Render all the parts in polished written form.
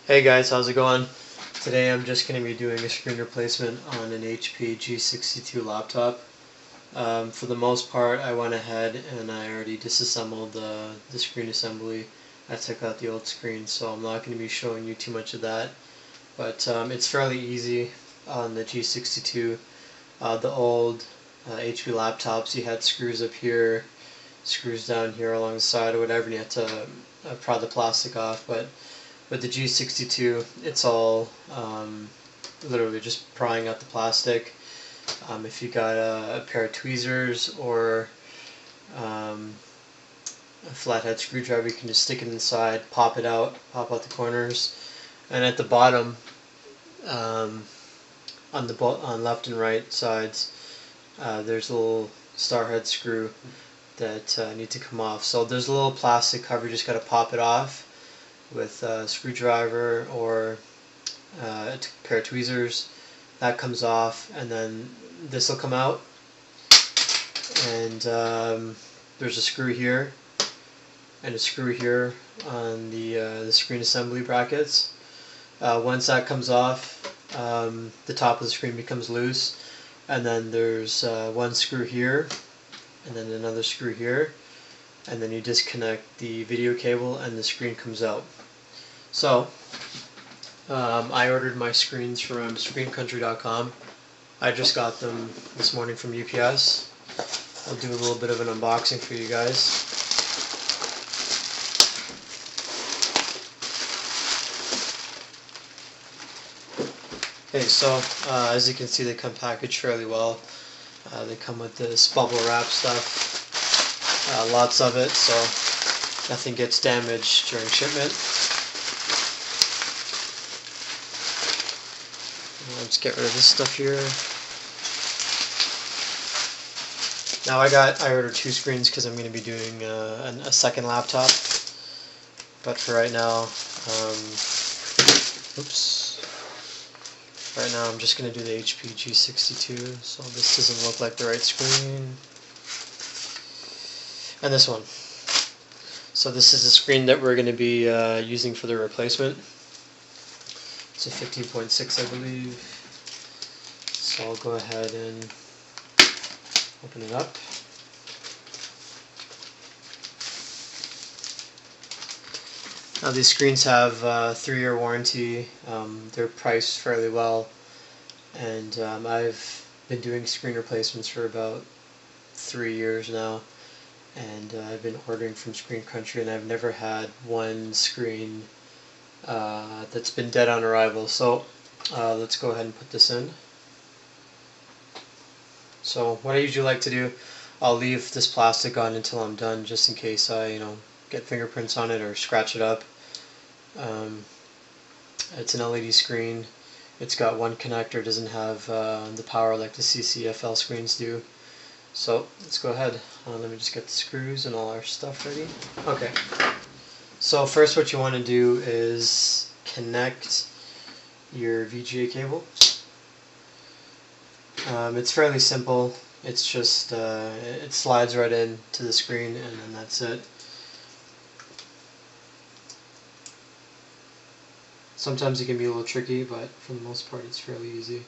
Hey guys, how's it going? Today I'm just going to be doing a screen replacement on an HP G62 laptop. For the most part, I went ahead and I already disassembled the screen assembly. I took out the old screen, so I'm not going to be showing you too much of that. But it's fairly easy on the G62. The old HP laptops, you had screws up here, screws down here along the side or whatever, and you had to pry the plastic off. But with the G62, it's all literally just prying out the plastic. If you got a pair of tweezers or a flathead screwdriver, you can just stick it inside, pop it out, pop out the corners, and at the bottom, on left and right sides, there's a little star head screw that need to come off. So there's a little plastic cover, you just got to pop it off with a screwdriver or a pair of tweezers. That comes off, and then this will come out, and there's a screw here and a screw here on the screen assembly brackets. Once that comes off, the top of the screen becomes loose, and then there's one screw here and then another screw here, and then you disconnect the video cable and the screen comes out. So I ordered my screens from screencountry.com. I just got them this morning from UPS. I'll do a little bit of an unboxing for you guys. Okay, so as you can see, they come packaged fairly well. They come with this bubble wrap stuff, lots of it, so nothing gets damaged during shipment. Let's get rid of this stuff here. Now I ordered 2 screens because I'm going to be doing a second laptop. But for right now, Right now I'm just going to do the HP G62. So this doesn't look like the right screen. And this one. So this is the screen that we're going to be using for the replacement. It's a 15.6, I believe. So I'll go ahead and open it up. Now these screens have 3-year warranty. They're priced fairly well, and I've been doing screen replacements for about 3 years now, and I've been ordering from Screen Country, and I've never had one screen that's been dead on arrival. So let's go ahead and put this in. So what I usually like to do, I'll leave this plastic on until I'm done, just in case I get fingerprints on it or scratch it up. It's an LED screen. It's got one connector, doesn't have the power like the CCFL screens do. So let's go ahead. Let me just get the screws and all our stuff ready. Okay. So first what you want to do is connect your VGA cable. It's fairly simple. It's just it slides right in to the screen, and then that's it. Sometimes it can be a little tricky, but for the most part it's fairly easy.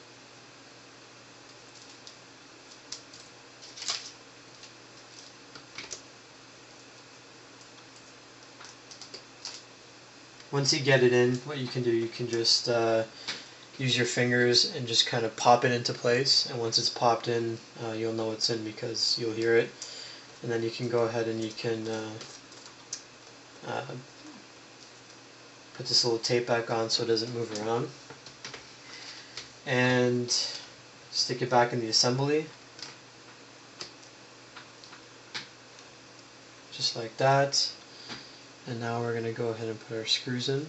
Once you get it in, what you can do, you can just use your fingers and just kind of pop it into place, and once it's popped in, you'll know it's in because you'll hear it. And then you can go ahead and you can put this little tape back on so it doesn't move around, and stick it back in the assembly just like that. And now we're going to go ahead and put our screws in.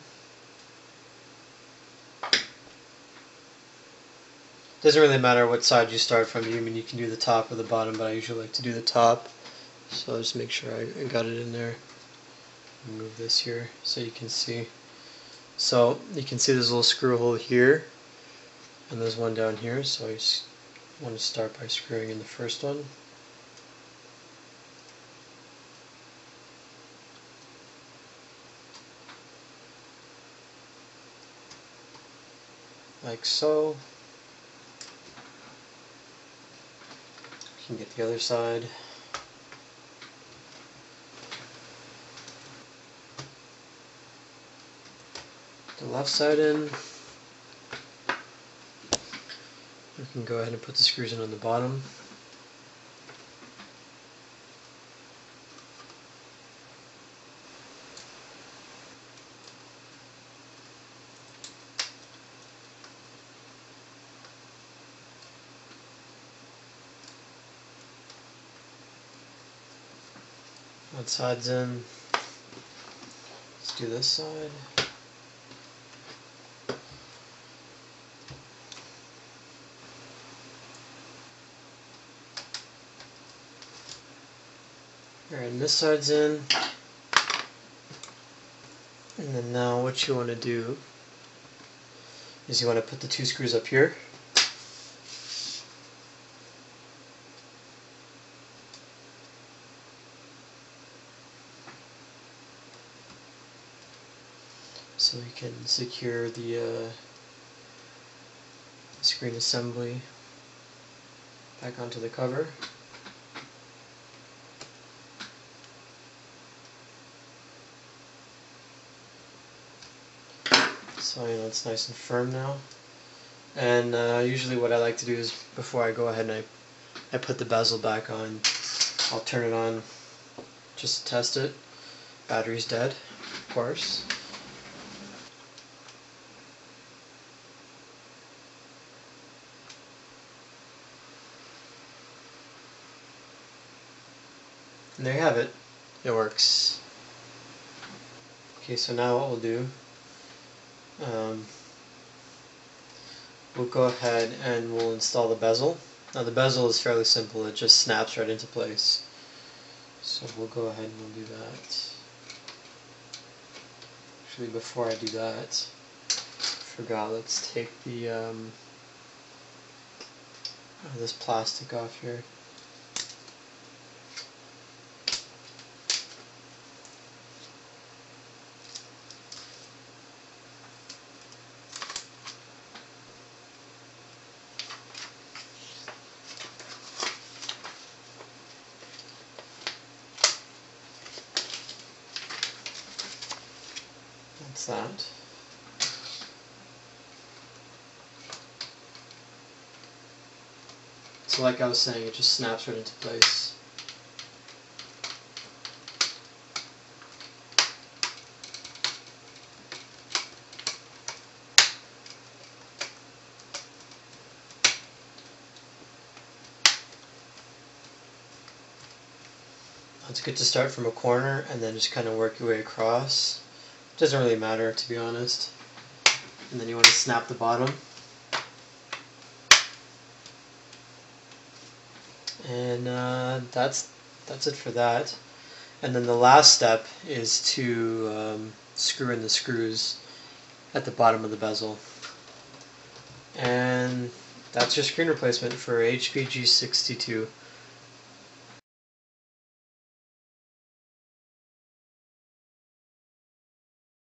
Doesn't really matter what side you start from. You can do the top or the bottom, but I usually like to do the top. So I'll just make sure I got it in there. Move this here so you can see. So you can see there's a little screw hole here, and there's one down here. So I just want to start by screwing in the first one. like so. You can get the other side. The left side in. We can go ahead and put the screws in on the bottom. That side's in. Let's do this side. Alright, and this side's in. And then now what you want to do is you want to put the two screws up here. So we can secure the screen assembly back onto the cover. So it's nice and firm now. And usually what I like to do is before I go ahead and I put the bezel back on, I'll turn it on just to test it. Battery's dead, of course. And there you have it. It works. Okay, so now what we'll do, we'll go ahead and we'll install the bezel. Now the bezel is fairly simple, it just snaps right into place. So we'll go ahead and we'll do that. Actually, before I do that, I forgot, let's take the this plastic off here. That's that. So like I was saying, it just snaps right into place. It's good to start from a corner and then just kind of work your way across. It doesn't really matter, to be honest. And then you want to snap the bottom. And that's it for that. And then the last step is to screw in the screws at the bottom of the bezel. And that's your screen replacement for HP G62